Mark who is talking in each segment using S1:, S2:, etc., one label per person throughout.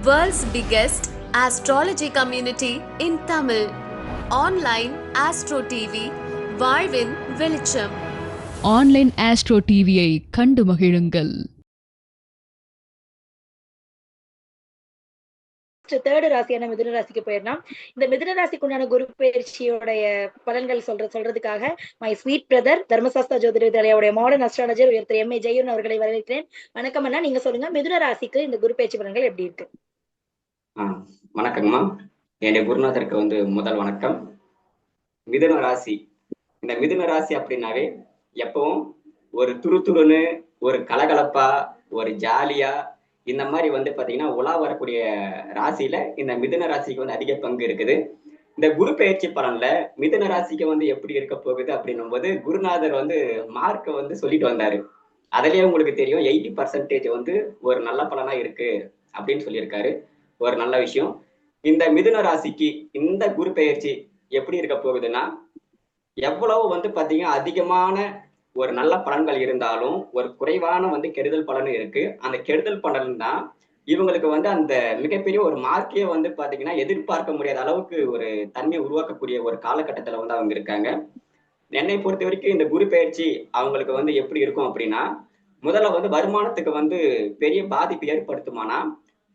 S1: World's biggest astrology community in Tamil. Online Astro TV, வாழ்வின் வெளிச்சம்.
S2: Online astro டிவியை கண்டு மகிழுங்கள்.
S3: தேர்டு ராசியான மிதுன ராசிக்கு போயிடலாம். இந்த மிதுன ராசிக்குண்டான குரு பயிற்சியோடைய பலன்கள் சொல்றதுக்காக மை ஸ்வீட் பிரதர் தர்மசாஸ்திரா ஜோதிட வித்யாலயாவுடைய மாடர்ன் அஸ்ட்ராலஜர் உயர் திரு எம் ஏ ஜெயன் அவர்களை வரவேற்கிறேன். வணக்கம் அண்ணா, நீங்க சொல்லுங்க மிதுன ராசிக்கு இந்த குரு பயிற்சி பலன்கள் எப்படி இருக்கு?
S4: வணக்கங்கம்மா. என்னுடைய குருநாதருக்கு முதல் வணக்கம். மிதுன ராசி, இந்த மிதுன ராசி அப்படின்னாவே எப்பவும் ஒரு துருதுருன்னு, ஒரு கலகலப்பா, ஒரு ஜாலியா இந்த மாதிரி பாத்தீங்கன்னா உலா வரக்கூடிய ராசியில இந்த மிதுன ராசிக்கு அதிக பங்கு இருக்குது. இந்த குரு பயிற்சி பலன்ல மிதுன ராசிக்கு எப்படி இருக்க போகுது அப்படின்னும் போது குருநாதர் மார்க்க சொல்லிட்டு வந்தாரு. அதுலயே உங்களுக்கு தெரியும் 80% ஒரு நல்ல பலனா இருக்கு அப்படின்னு சொல்லியிருக்காரு. ஒரு நல்ல விஷயம். இந்த மிதுன ராசிக்கு இந்த குரு பயிற்சி எப்படி இருக்க போகுதுன்னா, எவ்வளவு பாத்தீங்கன்னா அதிகமான ஒரு நல்ல பலன்கள் இருந்தாலும் ஒரு குறைவான கெடுதல் பலனும் இருக்கு. அந்த கெடுதல் பலன் தான் இவங்களுக்கு அந்த மிகப்பெரிய ஒரு மார்க்கே பாத்தீங்கன்னா எதிர்பார்க்க முடியாத அளவுக்கு ஒரு தன்மையை உருவாக்கக்கூடிய ஒரு காலகட்டத்துல அவங்க இருக்காங்க. என்னை பொறுத்த வரைக்கும் இந்த குரு பயிற்சி அவங்களுக்கு எப்படி இருக்கும் அப்படின்னா, முதல்ல வருமானத்துக்கு பெரிய பாதிப்பு ஏற்படுத்துமானா,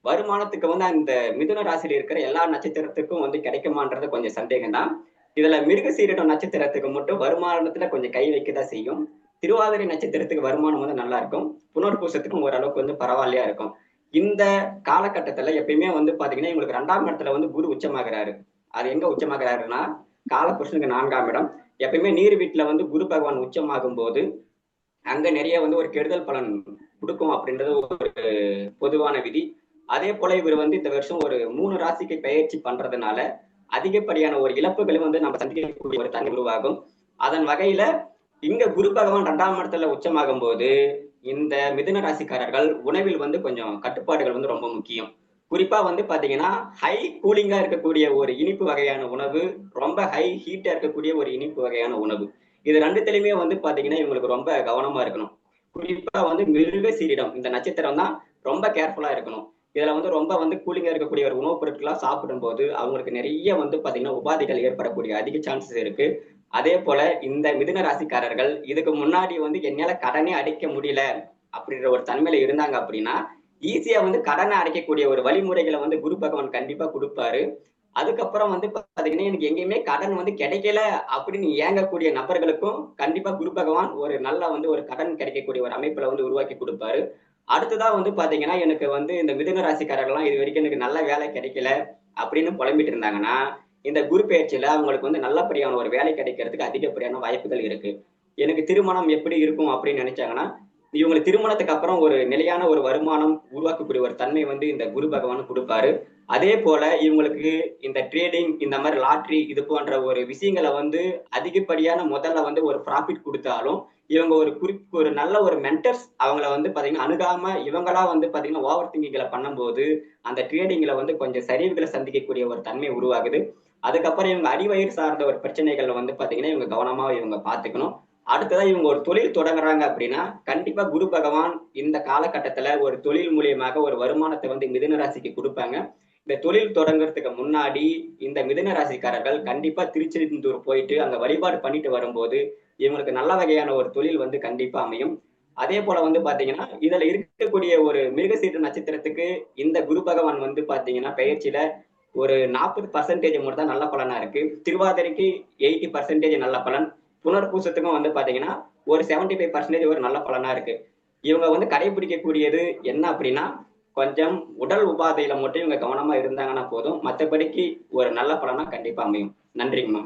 S4: வருமானத்துக்கு அந்த மிதுன ராசியில இருக்கிற எல்லா நட்சத்திரத்துக்கும் கிடைக்குமான்றது கொஞ்சம் சந்தேகம் தான். இதுல மிருகசீரிடம் நட்சத்திரத்துக்கு மட்டும் வருமானத்துல கொஞ்சம் கை வைக்கதான் செய்யும். திருவாதிரை நட்சத்திரத்துக்கு வருமானம் நல்லா இருக்கும். புனர்பூசத்துக்கும் ஓரளவுக்கு பரவாயில்லையா இருக்கும். இந்த காலகட்டத்துல எப்பயுமே பாத்தீங்கன்னா இவங்களுக்கு 2ஆம் இடத்துல குரு உச்சமாகிறாரு. அது எங்க உச்சமாகிறாருன்னா, காலபுருஷனுக்கு 4ஆம் இடம். எப்பயுமே நீர் வீட்டுல குரு பகவான் உச்சமாகும் போது அங்க நிறைய ஒரு கெடுதல் பலன் கொடுக்கும் அப்படின்றது ஒரு பொதுவான விதி. அதே போல இவர் இந்த வருஷம் ஒரு 3 ராசிக்கு பயிற்சி பண்றதுனால அதிகப்படியான ஒரு இழப்புகளும் நம்ம சந்திக்கக்கூடிய ஒரு தன்மை உருவாகும். அதன் வகையில இங்க குரு பகவான் 2ஆம் இடத்துல உச்சமாகும் போது இந்த மிதுன ராசிக்காரர்கள் உணவில் கொஞ்சம் கட்டுப்பாடுகள் ரொம்ப முக்கியம். குறிப்பா பாத்தீங்கன்னா ஹை கூலிங்கா இருக்கக்கூடிய ஒரு இனிப்பு வகையான உணவு, ரொம்ப ஹை ஹீட்டா இருக்கக்கூடிய ஒரு இனிப்பு வகையான உணவு, இது ரெண்டுத்திலுமே பாத்தீங்கன்னா இவங்களுக்கு ரொம்ப கவனமா இருக்கணும். குறிப்பா மிருக சீரிடம் இந்த நட்சத்திரம் தான் ரொம்ப கேர்ஃபுல்லா இருக்கணும். இதுல ரொம்ப கூலிங்கா இருக்கக்கூடிய ஒரு உணவுப் பொருட்களா சாப்பிடும் போது அவங்களுக்கு நிறைய பாத்தீங்கன்னா உபாதைகள் ஏற்படக்கூடிய அதிக சான்சஸ் இருக்கு. அதே போல இந்த மிதுன ராசிக்காரர்கள் இதுக்கு முன்னாடி என்னால கடனே அடைக்க முடியல அப்படின்ற ஒரு தன்மையில இருந்தாங்க அப்படின்னா, ஈஸியா கடனை அடைக்கக்கூடிய ஒரு வழிமுறைகளை குரு பகவான் கண்டிப்பா கொடுப்பாரு. அதுக்கப்புறம் பாத்தீங்கன்னா எனக்கு எங்கேயுமே கடன் கிடைக்கல அப்படின்னு ஏங்கக்கூடிய நபர்களுக்கும் கண்டிப்பா குரு பகவான் ஒரு நல்ல ஒரு கடன் கிடைக்கக்கூடிய ஒரு அமைப்புல உருவாக்கி கொடுப்பாரு. அடுத்ததா பாத்தீங்கன்னா எனக்கு இந்த மிதுன ராசிக்காரர்கள்லாம் இது வரைக்கும் எனக்கு நல்ல வேலை கிடைக்கல அப்படின்னு புலம்பிட்டு இருந்தாங்கன்னா, இந்த குரு பயிற்சியில அவங்களுக்கு நல்லபடியான ஒரு வேலை கிடைக்கிறதுக்கு அதிகப்படியான வாய்ப்புகள் இருக்கு. எனக்கு திருமணம் எப்படி இருக்கும் அப்படின்னு நினைச்சாங்கன்னா, இவங்களுக்கு திருமணத்துக்கு அப்புறம் ஒரு நிலையான ஒரு வருமானம் உருவாக்கக்கூடிய ஒரு தன்மை இந்த குரு பகவான் கொடுப்பாரு. அதே போல இவங்களுக்கு இந்த ட்ரேடிங், இந்த மாதிரி லாட்ரி, இது போன்ற ஒரு விஷயங்களை அதிகப்படியான முதல்ல ஒரு ப்ராஃபிட் கொடுத்தாலும் இவங்க ஒரு நல்ல ஒரு மென்டர்ஸ் அவங்கள பாத்தீங்கன்னா அணுகாம இவங்களா பாத்தீங்கன்னா ஓவர் திங்கிங்களை பண்ணும்போது அந்த ட்ரேடிங்ல கொஞ்சம் சரிவுகளை சந்திக்கக்கூடிய ஒரு தன்மை உருவாகுது. அதுக்கப்புறம் இவங்க அடிவயிறு சார்ந்த ஒரு பிரச்சனைகள்ல பாத்தீங்கன்னா இவங்க கவனமா இவங்க பாத்துக்கணும். அடுத்ததான் இவங்க ஒரு தொழில் தொடங்குறாங்க அப்படின்னா கண்டிப்பா குரு பகவான் இந்த காலகட்டத்துல ஒரு தொழில் மூலியமாக ஒரு வருமானத்தை மிதுன ராசிக்கு கொடுப்பாங்க. இந்த தொழில் தொடங்குறதுக்கு முன்னாடி இந்த மிதுன ராசிக்காரர்கள் கண்டிப்பா திருச்செந்தூர் போயிட்டு அங்க வழிபாடு பண்ணிட்டு வரும்போது இவங்களுக்கு நல்ல வகையான ஒரு தொழில் கண்டிப்பா அமையும். அதே போல பாத்தீங்கன்னா இதுல இருக்கக்கூடிய ஒரு மிருகசீட்டு நட்சத்திரத்துக்கு இந்த குரு பகவான் பாத்தீங்கன்னா பயிற்சியில ஒரு 40% மட்டும் தான் நல்ல பலனா இருக்கு. திருவாதிரைக்கு 80% நல்ல பலன். புனர்பூசத்துக்கும் பாத்தீங்கன்னா ஒரு 75% ஒரு நல்ல பலனா இருக்கு. இவங்க கடைபிடிக்கக்கூடியது என்ன அப்படின்னா, கொஞ்சம் உடல் உபாதையில மட்டும் இவங்க கவனமா இருந்தாங்கன்னா போதும். மற்றபடிக்கு ஒரு நல்ல பலனா கண்டிப்பா அமையும். நன்றிங்கம்மா.